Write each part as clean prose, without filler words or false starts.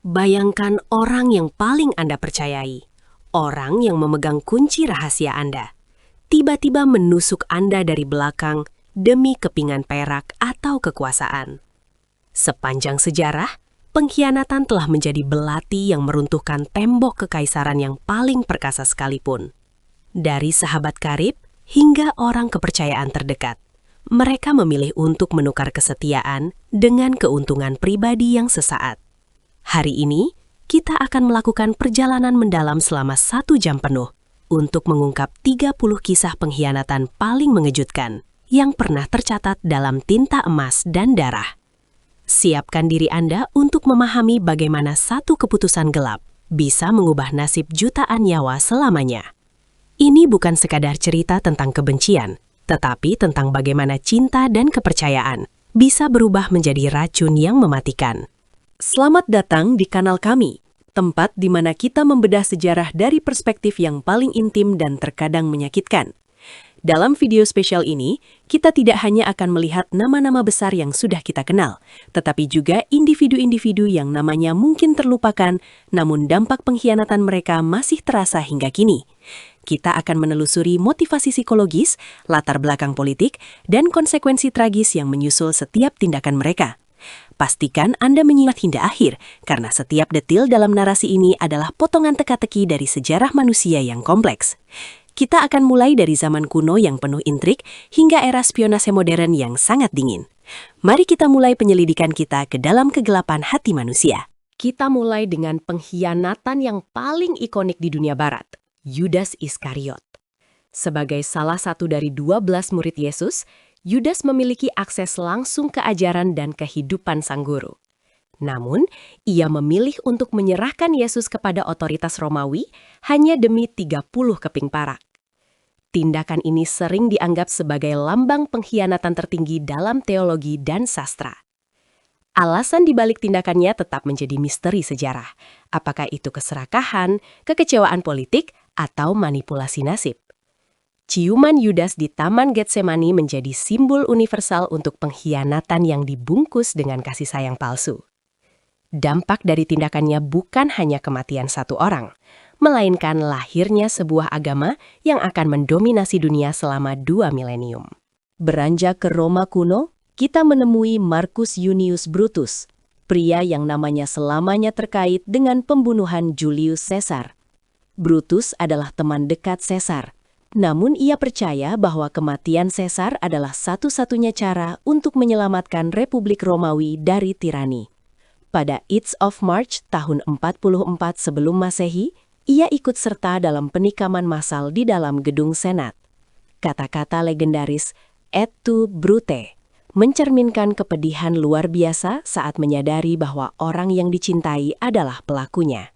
Bayangkan orang yang paling Anda percayai, orang yang memegang kunci rahasia Anda, tiba-tiba menusuk Anda dari belakang demi kepingan perak atau kekuasaan. Sepanjang sejarah, pengkhianatan telah menjadi belati yang meruntuhkan tembok kekaisaran yang paling perkasa sekalipun. Dari sahabat karib hingga orang kepercayaan terdekat, mereka memilih untuk menukar kesetiaan dengan keuntungan pribadi yang sesaat. Hari ini, kita akan melakukan perjalanan mendalam selama 1 jam penuh untuk mengungkap 30 kisah pengkhianatan paling mengejutkan yang pernah tercatat dalam tinta emas dan darah. Siapkan diri Anda untuk memahami bagaimana satu keputusan gelap bisa mengubah nasib jutaan nyawa selamanya. Ini bukan sekadar cerita tentang kebencian, tetapi tentang bagaimana cinta dan kepercayaan bisa berubah menjadi racun yang mematikan. Selamat datang di kanal kami, tempat di mana kita membedah sejarah dari perspektif yang paling intim dan terkadang menyakitkan. Dalam video spesial ini, kita tidak hanya akan melihat nama-nama besar yang sudah kita kenal, tetapi juga individu-individu yang namanya mungkin terlupakan, namun dampak pengkhianatan mereka masih terasa hingga kini. Kita akan menelusuri motivasi psikologis, latar belakang politik, dan konsekuensi tragis yang menyusul setiap tindakan mereka. Pastikan Anda menyimak hingga akhir, karena setiap detil dalam narasi ini adalah potongan teka-teki dari sejarah manusia yang kompleks. Kita akan mulai dari zaman kuno yang penuh intrik hingga era spionase modern yang sangat dingin. Mari kita mulai penyelidikan kita ke dalam kegelapan hati manusia. Kita mulai dengan pengkhianatan yang paling ikonik di dunia barat, Yudas Iskariot. Sebagai salah satu dari 12 murid Yesus, Yudas memiliki akses langsung ke ajaran dan kehidupan sang guru. Namun, ia memilih untuk menyerahkan Yesus kepada otoritas Romawi hanya demi 30 keping perak. Tindakan ini sering dianggap sebagai lambang pengkhianatan tertinggi dalam teologi dan sastra. Alasan dibalik tindakannya tetap menjadi misteri sejarah. Apakah itu keserakahan, kekecewaan politik, atau manipulasi nasib? Ciuman Yudas di Taman Getsemani menjadi simbol universal untuk pengkhianatan yang dibungkus dengan kasih sayang palsu. Dampak dari tindakannya bukan hanya kematian satu orang, melainkan lahirnya sebuah agama yang akan mendominasi dunia selama 2 milenium. Beranjak ke Roma kuno, kita menemui Marcus Junius Brutus, pria yang namanya selamanya terkait dengan pembunuhan Julius Caesar. Brutus adalah teman dekat Caesar. Namun ia percaya bahwa kematian Caesar adalah satu-satunya cara untuk menyelamatkan Republik Romawi dari tirani. Pada Ides of March tahun 44 sebelum Masehi, ia ikut serta dalam penikaman massal di dalam gedung Senat. Kata-kata legendaris "et tu, Brute" mencerminkan kepedihan luar biasa saat menyadari bahwa orang yang dicintai adalah pelakunya.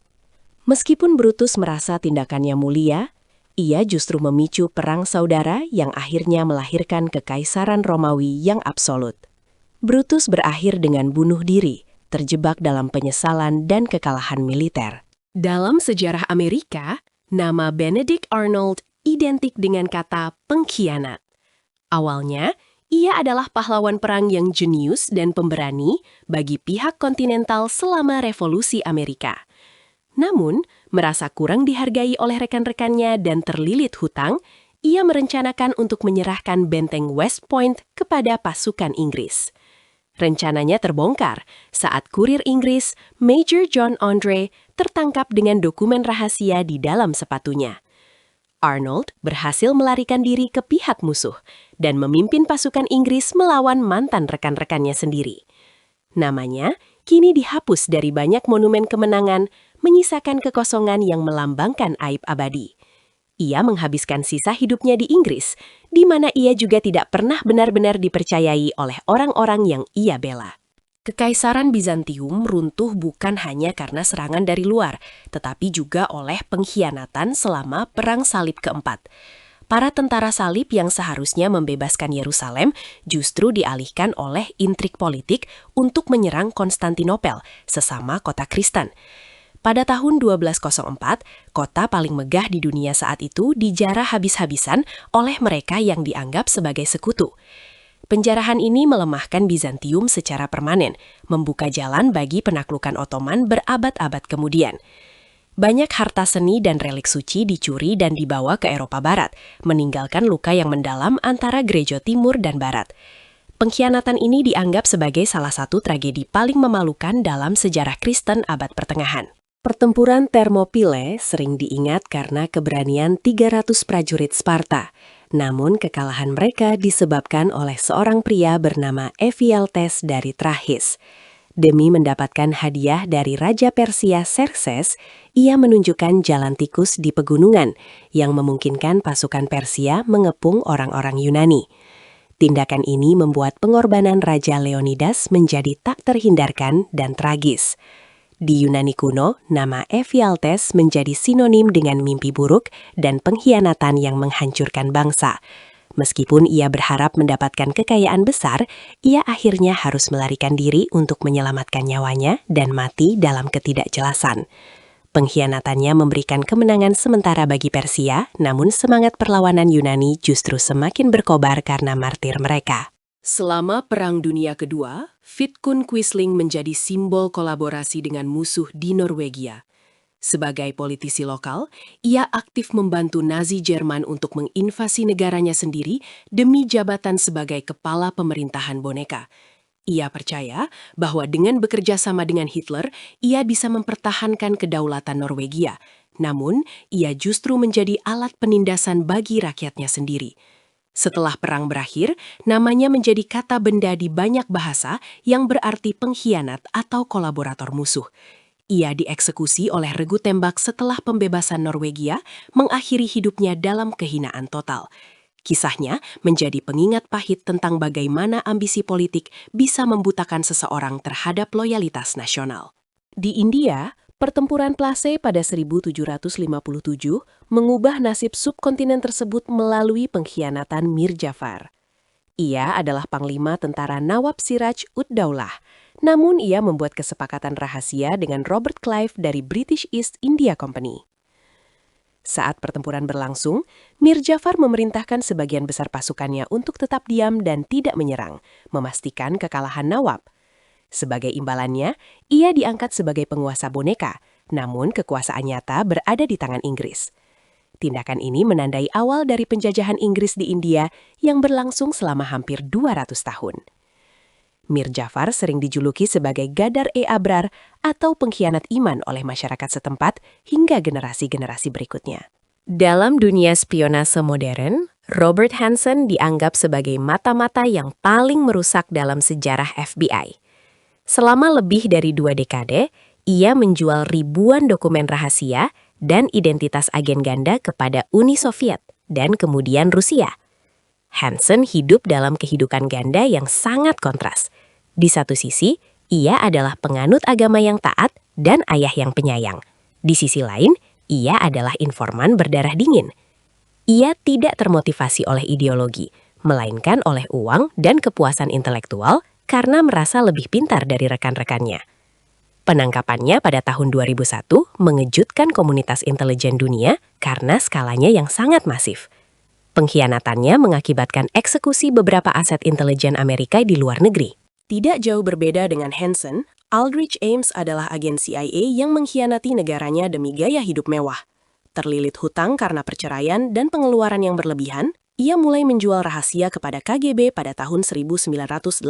Meskipun Brutus merasa tindakannya mulia, ia justru memicu perang saudara yang akhirnya melahirkan kekaisaran Romawi yang absolut. Brutus berakhir dengan bunuh diri, terjebak dalam penyesalan dan kekalahan militer. Dalam sejarah Amerika, nama Benedict Arnold identik dengan kata pengkhianat. Awalnya, ia adalah pahlawan perang yang jenius dan pemberani bagi pihak kontinental selama Revolusi Amerika. Namun, merasa kurang dihargai oleh rekan-rekannya dan terlilit hutang, ia merencanakan untuk menyerahkan benteng West Point kepada pasukan Inggris. Rencananya terbongkar saat kurir Inggris, Major John Andre, tertangkap dengan dokumen rahasia di dalam sepatunya. Arnold berhasil melarikan diri ke pihak musuh dan memimpin pasukan Inggris melawan mantan rekan-rekannya sendiri. Namanya kini dihapus dari banyak monumen kemenangan, menyisakan kekosongan yang melambangkan aib abadi. Ia menghabiskan sisa hidupnya di Inggris, di mana ia juga tidak pernah benar-benar dipercayai oleh orang-orang yang ia bela. Kekaisaran Bizantium runtuh bukan hanya karena serangan dari luar, tetapi juga oleh pengkhianatan selama Perang Salib keempat. Para tentara salib yang seharusnya membebaskan Yerusalem justru dialihkan oleh intrik politik untuk menyerang Konstantinopel, sesama kota Kristen. Pada tahun 1204, kota paling megah di dunia saat itu dijarah habis-habisan oleh mereka yang dianggap sebagai sekutu. Penjarahan ini melemahkan Bizantium secara permanen, membuka jalan bagi penaklukan Ottoman berabad-abad kemudian. Banyak harta seni dan relik suci dicuri dan dibawa ke Eropa Barat, meninggalkan luka yang mendalam antara gereja timur dan barat. Pengkhianatan ini dianggap sebagai salah satu tragedi paling memalukan dalam sejarah Kristen abad pertengahan. Pertempuran Thermopylae sering diingat karena keberanian 300 prajurit Sparta. Namun kekalahan mereka disebabkan oleh seorang pria bernama Ephialtes dari Trachis. Demi mendapatkan hadiah dari Raja Persia Xerxes, ia menunjukkan jalan tikus di pegunungan yang memungkinkan pasukan Persia mengepung orang-orang Yunani. Tindakan ini membuat pengorbanan Raja Leonidas menjadi tak terhindarkan dan tragis. Di Yunani kuno, nama Ephialtes menjadi sinonim dengan mimpi buruk dan pengkhianatan yang menghancurkan bangsa. Meskipun ia berharap mendapatkan kekayaan besar, ia akhirnya harus melarikan diri untuk menyelamatkan nyawanya dan mati dalam ketidakjelasan. Pengkhianatannya memberikan kemenangan sementara bagi Persia, namun semangat perlawanan Yunani justru semakin berkobar karena martir mereka. Selama Perang Dunia Kedua, Vidkun Quisling menjadi simbol kolaborasi dengan musuh di Norwegia. Sebagai politisi lokal, ia aktif membantu Nazi Jerman untuk menginvasi negaranya sendiri demi jabatan sebagai kepala pemerintahan boneka. Ia percaya bahwa dengan bekerja sama dengan Hitler, ia bisa mempertahankan kedaulatan Norwegia. Namun, ia justru menjadi alat penindasan bagi rakyatnya sendiri. Setelah perang berakhir, namanya menjadi kata benda di banyak bahasa yang berarti pengkhianat atau kolaborator musuh. Ia dieksekusi oleh regu tembak setelah pembebasan Norwegia, mengakhiri hidupnya dalam kehinaan total. Kisahnya menjadi pengingat pahit tentang bagaimana ambisi politik bisa membutakan seseorang terhadap loyalitas nasional. Di India, pertempuran Plassey pada 1757 mengubah nasib subkontinen tersebut melalui pengkhianatan Mir Jafar. Ia adalah panglima tentara Nawab Siraj ud-Daulah, namun ia membuat kesepakatan rahasia dengan Robert Clive dari British East India Company. Saat pertempuran berlangsung, Mir Jafar memerintahkan sebagian besar pasukannya untuk tetap diam dan tidak menyerang, memastikan kekalahan Nawab. Sebagai imbalannya, ia diangkat sebagai penguasa boneka, namun kekuasaan nyata berada di tangan Inggris. Tindakan ini menandai awal dari penjajahan Inggris di India yang berlangsung selama hampir 200 tahun. Mir Jafar sering dijuluki sebagai Gadar-e-Abrar atau pengkhianat iman oleh masyarakat setempat hingga generasi-generasi berikutnya. Dalam dunia spionase modern, Robert Hanssen dianggap sebagai mata-mata yang paling merusak dalam sejarah FBI. Selama lebih dari 2 dekade, ia menjual ribuan dokumen rahasia dan identitas agen ganda kepada Uni Soviet dan kemudian Rusia. Hanssen hidup dalam kehidupan ganda yang sangat kontras. Di satu sisi, ia adalah penganut agama yang taat dan ayah yang penyayang. Di sisi lain, ia adalah informan berdarah dingin. Ia tidak termotivasi oleh ideologi, melainkan oleh uang dan kepuasan intelektual karena merasa lebih pintar dari rekan-rekannya. Penangkapannya pada tahun 2001 mengejutkan komunitas intelijen dunia karena skalanya yang sangat masif. Pengkhianatannya mengakibatkan eksekusi beberapa aset intelijen Amerika di luar negeri. Tidak jauh berbeda dengan Hanssen, Aldrich Ames adalah agen CIA yang mengkhianati negaranya demi gaya hidup mewah. Terlilit hutang karena perceraian dan pengeluaran yang berlebihan, ia mulai menjual rahasia kepada KGB pada tahun 1985.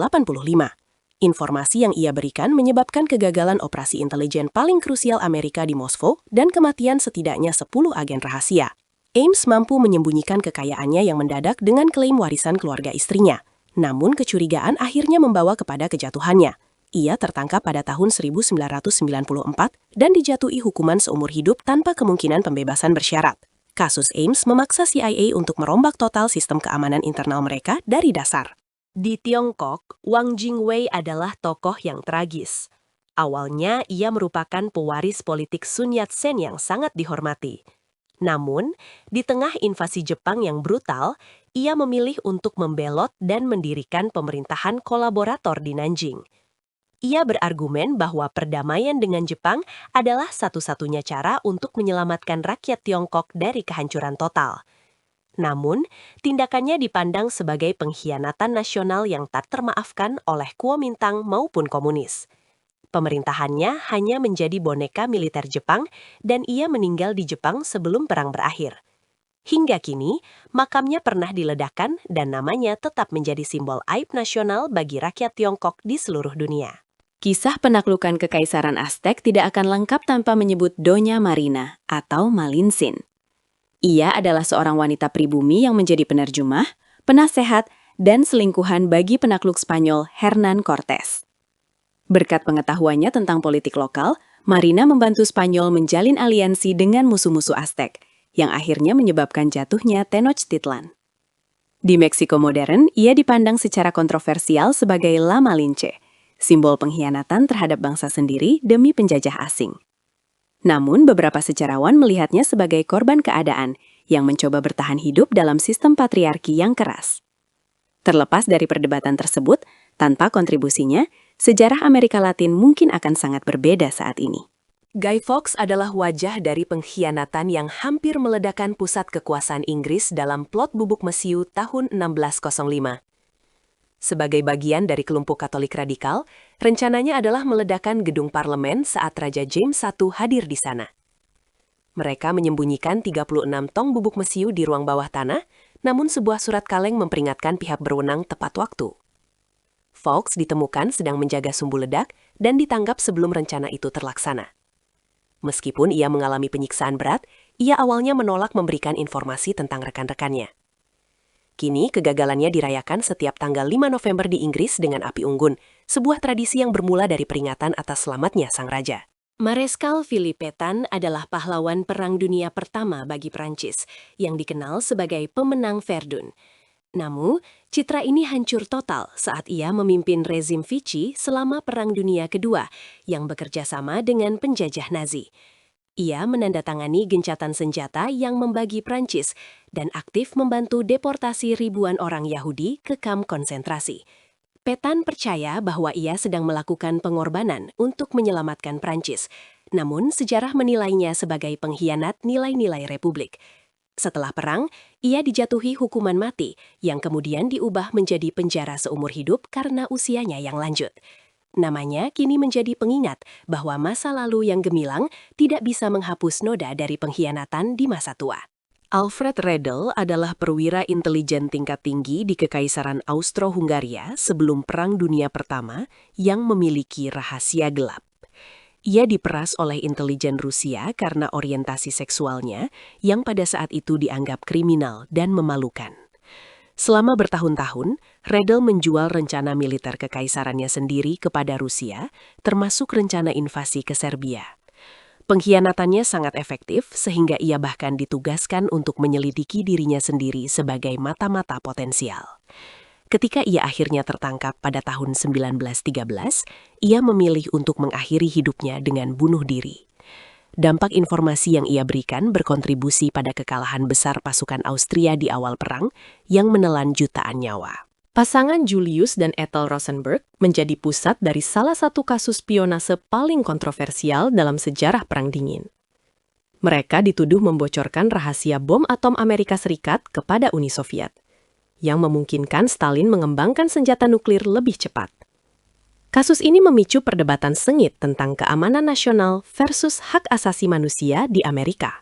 Informasi yang ia berikan menyebabkan kegagalan operasi intelijen paling krusial Amerika di Moskow dan kematian setidaknya 10 agen rahasia. Ames mampu menyembunyikan kekayaannya yang mendadak dengan klaim warisan keluarga istrinya. Namun kecurigaan akhirnya membawa kepada kejatuhannya. Ia tertangkap pada tahun 1994 dan dijatuhi hukuman seumur hidup tanpa kemungkinan pembebasan bersyarat. Kasus Ames memaksa CIA untuk merombak total sistem keamanan internal mereka dari dasar. Di Tiongkok, Wang Jingwei adalah tokoh yang tragis. Awalnya, ia merupakan pewaris politik Sun Yat-sen yang sangat dihormati. Namun, di tengah invasi Jepang yang brutal, ia memilih untuk membelot dan mendirikan pemerintahan kolaborator di Nanjing. Ia berargumen bahwa perdamaian dengan Jepang adalah satu-satunya cara untuk menyelamatkan rakyat Tiongkok dari kehancuran total. Namun, tindakannya dipandang sebagai pengkhianatan nasional yang tak termaafkan oleh Kuomintang maupun komunis. Pemerintahannya hanya menjadi boneka militer Jepang dan ia meninggal di Jepang sebelum perang berakhir. Hingga kini, makamnya pernah diledakkan dan namanya tetap menjadi simbol aib nasional bagi rakyat Tiongkok di seluruh dunia. Kisah penaklukan Kekaisaran Aztec tidak akan lengkap tanpa menyebut Doña Marina atau Malinsin. Ia adalah seorang wanita pribumi yang menjadi penerjemah, penasehat, dan selingkuhan bagi penakluk Spanyol Hernán Cortés. Berkat pengetahuannya tentang politik lokal, Marina membantu Spanyol menjalin aliansi dengan musuh-musuh Aztec, yang akhirnya menyebabkan jatuhnya Tenochtitlan. Di Meksiko modern, ia dipandang secara kontroversial sebagai La Malinche, simbol pengkhianatan terhadap bangsa sendiri demi penjajah asing. Namun, beberapa sejarawan melihatnya sebagai korban keadaan yang mencoba bertahan hidup dalam sistem patriarki yang keras. Terlepas dari perdebatan tersebut, tanpa kontribusinya, sejarah Amerika Latin mungkin akan sangat berbeda saat ini. Guy Fawkes adalah wajah dari pengkhianatan yang hampir meledakkan pusat kekuasaan Inggris dalam plot Bubuk Mesiu tahun 1605. Sebagai bagian dari kelompok Katolik radikal, rencananya adalah meledakkan gedung parlemen saat Raja James I hadir di sana. Mereka menyembunyikan 36 tong bubuk mesiu di ruang bawah tanah, namun sebuah surat kaleng memperingatkan pihak berwenang tepat waktu. Fawkes ditemukan sedang menjaga sumbu ledak dan ditangkap sebelum rencana itu terlaksana. Meskipun ia mengalami penyiksaan berat, ia awalnya menolak memberikan informasi tentang rekan-rekannya. Kini, kegagalannya dirayakan setiap tanggal 5 November di Inggris dengan api unggun, sebuah tradisi yang bermula dari peringatan atas selamatnya sang raja. Mareskal Philippe Pétain adalah pahlawan Perang Dunia Pertama bagi Prancis, yang dikenal sebagai pemenang Verdun. Namun, citra ini hancur total saat ia memimpin rezim Vichy selama Perang Dunia Kedua yang bekerja sama dengan penjajah Nazi. Ia menandatangani gencatan senjata yang membagi Prancis dan aktif membantu deportasi ribuan orang Yahudi ke kamp konsentrasi. Pétain percaya bahwa ia sedang melakukan pengorbanan untuk menyelamatkan Prancis, namun sejarah menilainya sebagai pengkhianat nilai-nilai Republik. Setelah perang, ia dijatuhi hukuman mati yang kemudian diubah menjadi penjara seumur hidup karena usianya yang lanjut. Namanya kini menjadi pengingat bahwa masa lalu yang gemilang tidak bisa menghapus noda dari pengkhianatan di masa tua. Alfred Riedel adalah perwira intelijen tingkat tinggi di Kekaisaran Austro-Hungaria sebelum Perang Dunia Pertama yang memiliki rahasia gelap. Ia diperas oleh intelijen Rusia karena orientasi seksualnya yang pada saat itu dianggap kriminal dan memalukan. Selama bertahun-tahun, Riedel menjual rencana militer kekaisarannya sendiri kepada Rusia, termasuk rencana invasi ke Serbia. Pengkhianatannya sangat efektif sehingga ia bahkan ditugaskan untuk menyelidiki dirinya sendiri sebagai mata-mata potensial. Ketika ia akhirnya tertangkap pada tahun 1913, ia memilih untuk mengakhiri hidupnya dengan bunuh diri. Dampak informasi yang ia berikan berkontribusi pada kekalahan besar pasukan Austria di awal perang yang menelan jutaan nyawa. Pasangan Julius dan Ethel Rosenberg menjadi pusat dari salah satu kasus spionase paling kontroversial dalam sejarah Perang Dingin. Mereka dituduh membocorkan rahasia bom atom Amerika Serikat kepada Uni Soviet, yang memungkinkan Stalin mengembangkan senjata nuklir lebih cepat. Kasus ini memicu perdebatan sengit tentang keamanan nasional versus hak asasi manusia di Amerika.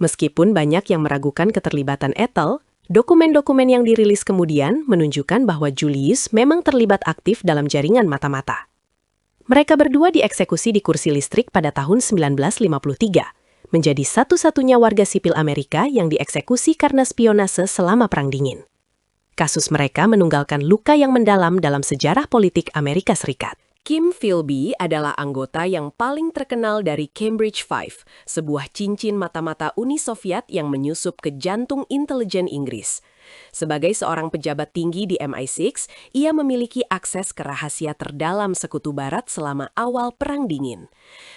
Meskipun banyak yang meragukan keterlibatan Ethel, dokumen-dokumen yang dirilis kemudian menunjukkan bahwa Julius memang terlibat aktif dalam jaringan mata-mata. Mereka berdua dieksekusi di kursi listrik pada tahun 1953, menjadi satu-satunya warga sipil Amerika yang dieksekusi karena spionase selama Perang Dingin. Kasus mereka menunggalkan luka yang mendalam dalam sejarah politik Amerika Serikat. Kim Philby adalah anggota yang paling terkenal dari Cambridge Five, sebuah cincin mata-mata Uni Soviet yang menyusup ke jantung intelijen Inggris. Sebagai seorang pejabat tinggi di MI6, ia memiliki akses ke rahasia terdalam Sekutu Barat selama awal Perang Dingin.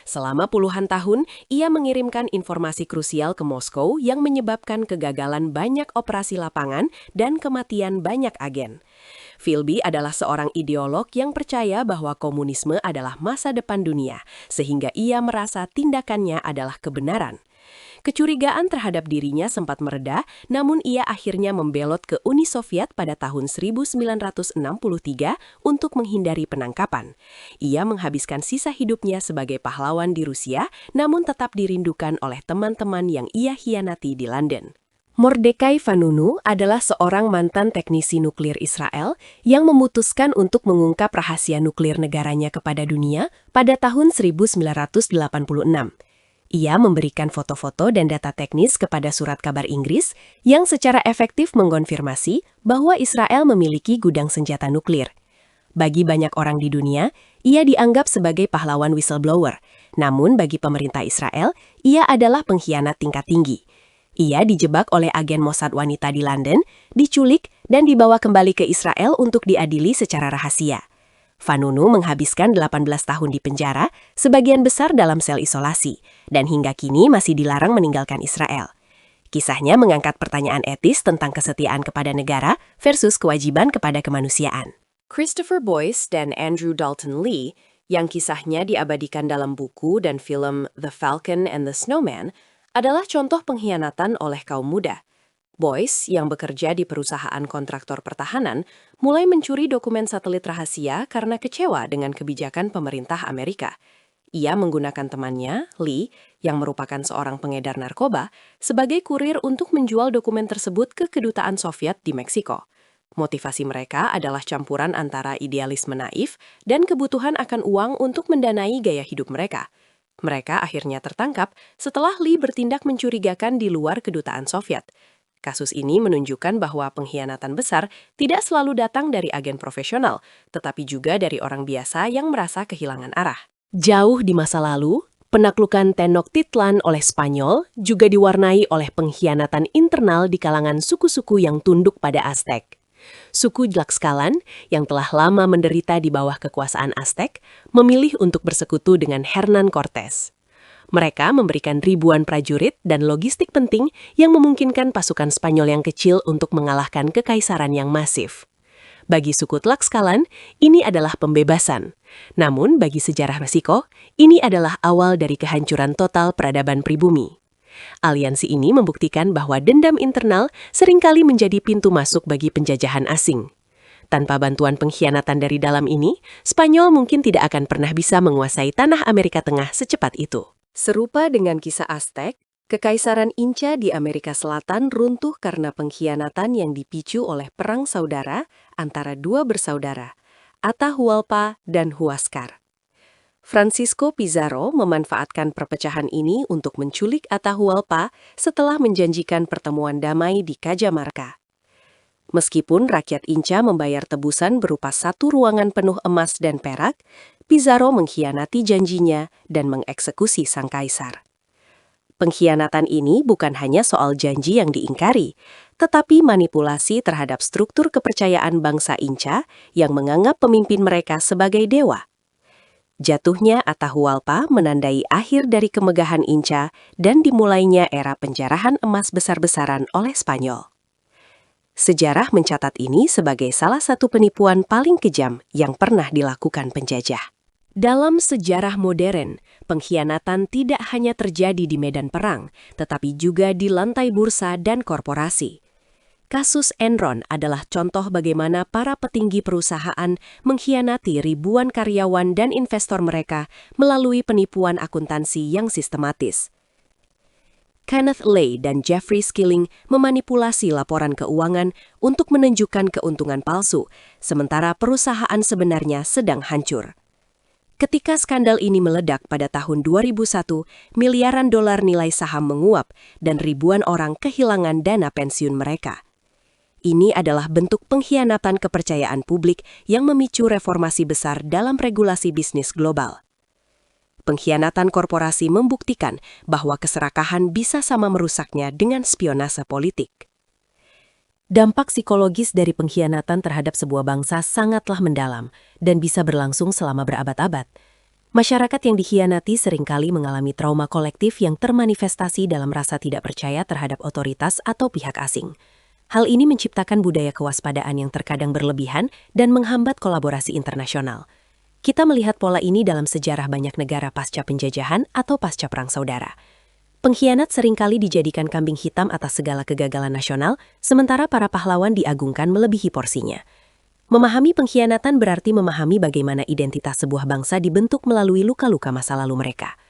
Selama puluhan tahun, ia mengirimkan informasi krusial ke Moskow yang menyebabkan kegagalan banyak operasi lapangan dan kematian banyak agen. Philby adalah seorang ideolog yang percaya bahwa komunisme adalah masa depan dunia, sehingga ia merasa tindakannya adalah kebenaran. Kecurigaan terhadap dirinya sempat mereda, namun ia akhirnya membelot ke Uni Soviet pada tahun 1963 untuk menghindari penangkapan. Ia menghabiskan sisa hidupnya sebagai pahlawan di Rusia, namun tetap dirindukan oleh teman-teman yang ia hianati di London. Mordechai Vanunu adalah seorang mantan teknisi nuklir Israel yang memutuskan untuk mengungkap rahasia nuklir negaranya kepada dunia pada tahun 1986. Ia memberikan foto-foto dan data teknis kepada surat kabar Inggris yang secara efektif mengkonfirmasi bahwa Israel memiliki gudang senjata nuklir. Bagi banyak orang di dunia, ia dianggap sebagai pahlawan whistleblower. Namun bagi pemerintah Israel, ia adalah pengkhianat tingkat tinggi. Ia dijebak oleh agen Mossad wanita di London, diculik, dan dibawa kembali ke Israel untuk diadili secara rahasia. Vanunu menghabiskan 18 tahun di penjara, sebagian besar dalam sel isolasi, dan hingga kini masih dilarang meninggalkan Israel. Kisahnya mengangkat pertanyaan etis tentang kesetiaan kepada negara versus kewajiban kepada kemanusiaan. Christopher Boyce dan Andrew Dalton Lee, yang kisahnya diabadikan dalam buku dan film The Falcon and the Snowman, adalah contoh pengkhianatan oleh kaum muda. Boyce, yang bekerja di perusahaan kontraktor pertahanan, mulai mencuri dokumen satelit rahasia karena kecewa dengan kebijakan pemerintah Amerika. Ia menggunakan temannya, Lee, yang merupakan seorang pengedar narkoba, sebagai kurir untuk menjual dokumen tersebut ke kedutaan Soviet di Meksiko. Motivasi mereka adalah campuran antara idealisme naif dan kebutuhan akan uang untuk mendanai gaya hidup mereka. Mereka akhirnya tertangkap setelah Lee bertindak mencurigakan di luar kedutaan Soviet. Kasus ini menunjukkan bahwa pengkhianatan besar tidak selalu datang dari agen profesional, tetapi juga dari orang biasa yang merasa kehilangan arah. Jauh di masa lalu, penaklukan Tenochtitlan oleh Spanyol juga diwarnai oleh pengkhianatan internal di kalangan suku-suku yang tunduk pada Aztec. Suku Tlaxcalan, yang telah lama menderita di bawah kekuasaan Aztec, memilih untuk bersekutu dengan Hernán Cortés. Mereka memberikan ribuan prajurit dan logistik penting yang memungkinkan pasukan Spanyol yang kecil untuk mengalahkan kekaisaran yang masif. Bagi suku Tlaxcalan, ini adalah pembebasan. Namun bagi sejarah Meksiko, ini adalah awal dari kehancuran total peradaban pribumi. Aliansi ini membuktikan bahwa dendam internal seringkali menjadi pintu masuk bagi penjajahan asing. Tanpa bantuan pengkhianatan dari dalam ini, Spanyol mungkin tidak akan pernah bisa menguasai tanah Amerika Tengah secepat itu. Serupa dengan kisah Aztec, Kekaisaran Inca di Amerika Selatan runtuh karena pengkhianatan yang dipicu oleh perang saudara antara dua bersaudara, Atahualpa dan Huáscar. Francisco Pizarro memanfaatkan perpecahan ini untuk menculik Atahualpa setelah menjanjikan pertemuan damai di Cajamarca. Meskipun rakyat Inca membayar tebusan berupa satu ruangan penuh emas dan perak, Pizarro mengkhianati janjinya dan mengeksekusi sang kaisar. Pengkhianatan ini bukan hanya soal janji yang diingkari, tetapi manipulasi terhadap struktur kepercayaan bangsa Inca yang menganggap pemimpin mereka sebagai dewa. Jatuhnya Atahualpa menandai akhir dari kemegahan Inca dan dimulainya era penjarahan emas besar-besaran oleh Spanyol. Sejarah mencatat ini sebagai salah satu penipuan paling kejam yang pernah dilakukan penjajah. Dalam sejarah modern, pengkhianatan tidak hanya terjadi di medan perang, tetapi juga di lantai bursa dan korporasi. Kasus Enron adalah contoh bagaimana para petinggi perusahaan mengkhianati ribuan karyawan dan investor mereka melalui penipuan akuntansi yang sistematis. Kenneth Lay dan Jeffrey Skilling memanipulasi laporan keuangan untuk menunjukkan keuntungan palsu, sementara perusahaan sebenarnya sedang hancur. Ketika skandal ini meledak pada tahun 2001, miliaran dolar nilai saham menguap dan ribuan orang kehilangan dana pensiun mereka. Ini adalah bentuk pengkhianatan kepercayaan publik yang memicu reformasi besar dalam regulasi bisnis global. Pengkhianatan korporasi membuktikan bahwa keserakahan bisa sama merusaknya dengan spionase politik. Dampak psikologis dari pengkhianatan terhadap sebuah bangsa sangatlah mendalam dan bisa berlangsung selama berabad-abad. Masyarakat yang dikhianati seringkali mengalami trauma kolektif yang termanifestasi dalam rasa tidak percaya terhadap otoritas atau pihak asing. Hal ini menciptakan budaya kewaspadaan yang terkadang berlebihan dan menghambat kolaborasi internasional. Kita melihat pola ini dalam sejarah banyak negara pasca penjajahan atau pasca perang saudara. Pengkhianat seringkali dijadikan kambing hitam atas segala kegagalan nasional, sementara para pahlawan diagungkan melebihi porsinya. Memahami pengkhianatan berarti memahami bagaimana identitas sebuah bangsa dibentuk melalui luka-luka masa lalu mereka.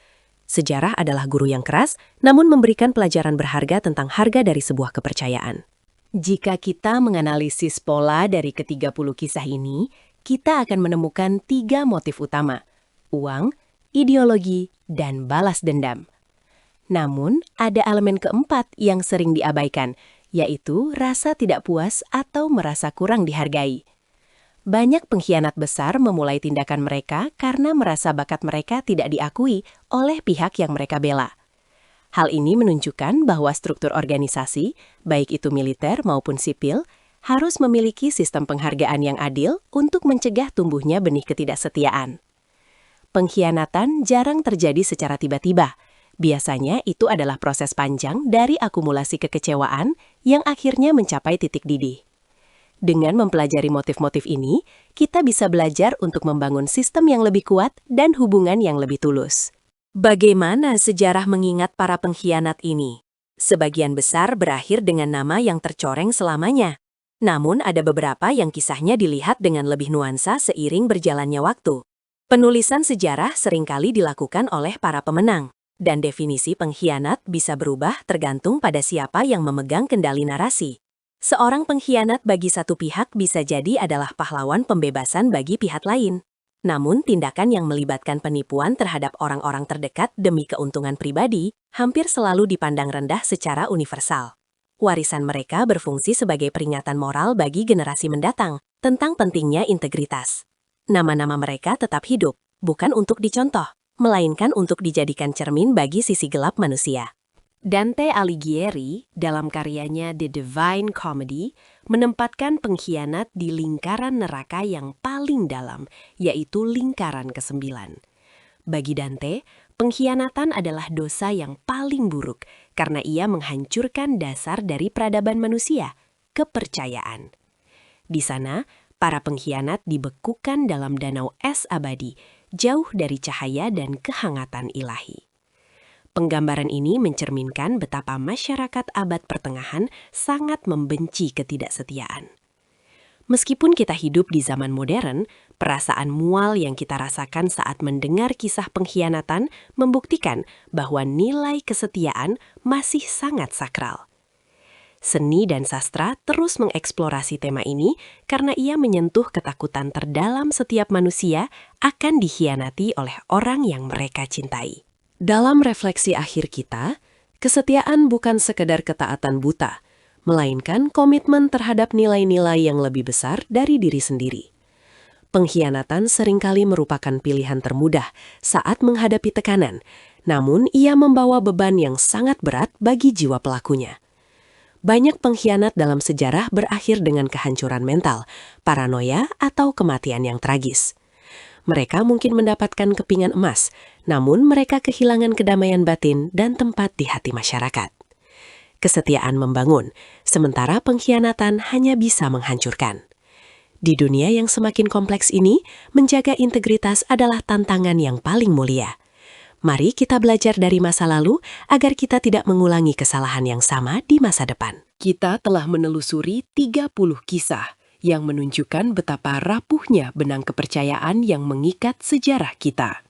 Sejarah adalah guru yang keras, namun memberikan pelajaran berharga tentang harga dari sebuah kepercayaan. Jika kita menganalisis pola dari ke-30 kisah ini, kita akan menemukan 3 motif utama: uang, ideologi, dan balas dendam. Namun, ada elemen keempat yang sering diabaikan, yaitu rasa tidak puas atau merasa kurang dihargai. Banyak pengkhianat besar memulai tindakan mereka karena merasa bakat mereka tidak diakui oleh pihak yang mereka bela. Hal ini menunjukkan bahwa struktur organisasi, baik itu militer maupun sipil, harus memiliki sistem penghargaan yang adil untuk mencegah tumbuhnya benih ketidaksetiaan. Pengkhianatan jarang terjadi secara tiba-tiba. Biasanya itu adalah proses panjang dari akumulasi kekecewaan yang akhirnya mencapai titik didih. Dengan mempelajari motif-motif ini, kita bisa belajar untuk membangun sistem yang lebih kuat dan hubungan yang lebih tulus. Bagaimana sejarah mengingat para pengkhianat ini? Sebagian besar berakhir dengan nama yang tercoreng selamanya. Namun ada beberapa yang kisahnya dilihat dengan lebih nuansa seiring berjalannya waktu. Penulisan sejarah seringkali dilakukan oleh para pemenang. Dan definisi pengkhianat bisa berubah tergantung pada siapa yang memegang kendali narasi. Seorang pengkhianat bagi satu pihak bisa jadi adalah pahlawan pembebasan bagi pihak lain. Namun, tindakan yang melibatkan penipuan terhadap orang-orang terdekat demi keuntungan pribadi hampir selalu dipandang rendah secara universal. Warisan mereka berfungsi sebagai peringatan moral bagi generasi mendatang tentang pentingnya integritas. Nama-nama mereka tetap hidup, bukan untuk dicontoh, melainkan untuk dijadikan cermin bagi sisi gelap manusia. Dante Alighieri, dalam karyanya The Divine Comedy, menempatkan pengkhianat di lingkaran neraka yang paling dalam, yaitu lingkaran ke-9. Bagi Dante, pengkhianatan adalah dosa yang paling buruk karena ia menghancurkan dasar dari peradaban manusia, kepercayaan. Di sana, para pengkhianat dibekukan dalam danau es abadi, jauh dari cahaya dan kehangatan ilahi. Penggambaran ini mencerminkan betapa masyarakat abad pertengahan sangat membenci ketidaksetiaan. Meskipun kita hidup di zaman modern, perasaan mual yang kita rasakan saat mendengar kisah pengkhianatan membuktikan bahwa nilai kesetiaan masih sangat sakral. Seni dan sastra terus mengeksplorasi tema ini karena ia menyentuh ketakutan terdalam setiap manusia akan dikhianati oleh orang yang mereka cintai. Dalam refleksi akhir kita, kesetiaan bukan sekedar ketaatan buta, melainkan komitmen terhadap nilai-nilai yang lebih besar dari diri sendiri. Pengkhianatan seringkali merupakan pilihan termudah saat menghadapi tekanan, namun ia membawa beban yang sangat berat bagi jiwa pelakunya. Banyak pengkhianat dalam sejarah berakhir dengan kehancuran mental, paranoia, atau kematian yang tragis. Mereka mungkin mendapatkan kepingan emas, namun mereka kehilangan kedamaian batin dan tempat di hati masyarakat. Kesetiaan membangun, sementara pengkhianatan hanya bisa menghancurkan. Di dunia yang semakin kompleks ini, menjaga integritas adalah tantangan yang paling mulia. Mari kita belajar dari masa lalu agar kita tidak mengulangi kesalahan yang sama di masa depan. Kita telah menelusuri 30 kisah yang menunjukkan betapa rapuhnya benang kepercayaan yang mengikat sejarah kita.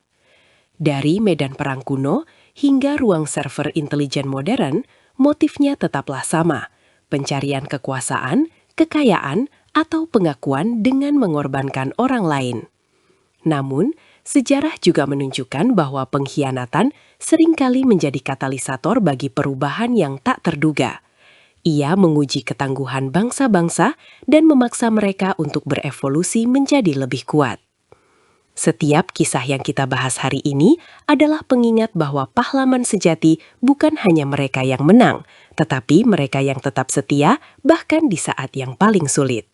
Dari medan perang kuno hingga ruang server intelijen modern, motifnya tetaplah sama: pencarian kekuasaan, kekayaan, atau pengakuan dengan mengorbankan orang lain. Namun, sejarah juga menunjukkan bahwa pengkhianatan seringkali menjadi katalisator bagi perubahan yang tak terduga. Ia menguji ketangguhan bangsa-bangsa dan memaksa mereka untuk berevolusi menjadi lebih kuat. Setiap kisah yang kita bahas hari ini adalah pengingat bahwa pahlawan sejati bukan hanya mereka yang menang, tetapi mereka yang tetap setia bahkan di saat yang paling sulit.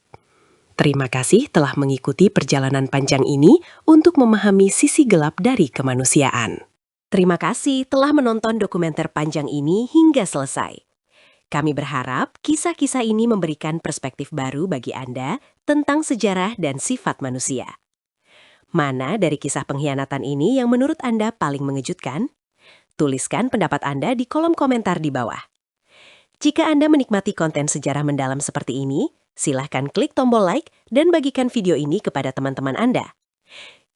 Terima kasih telah mengikuti perjalanan panjang ini untuk memahami sisi gelap dari kemanusiaan. Terima kasih telah menonton dokumenter panjang ini hingga selesai. Kami berharap kisah-kisah ini memberikan perspektif baru bagi Anda tentang sejarah dan sifat manusia. Mana dari kisah pengkhianatan ini yang menurut Anda paling mengejutkan? Tuliskan pendapat Anda di kolom komentar di bawah. Jika Anda menikmati konten sejarah mendalam seperti ini, silahkan klik tombol like dan bagikan video ini kepada teman-teman Anda.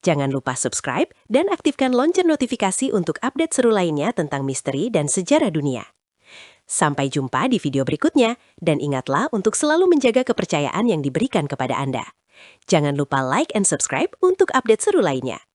Jangan lupa subscribe dan aktifkan lonceng notifikasi untuk update seru lainnya tentang misteri dan sejarah dunia. Sampai jumpa di video berikutnya, dan ingatlah untuk selalu menjaga kepercayaan yang diberikan kepada Anda. Jangan lupa like and subscribe untuk update seru lainnya.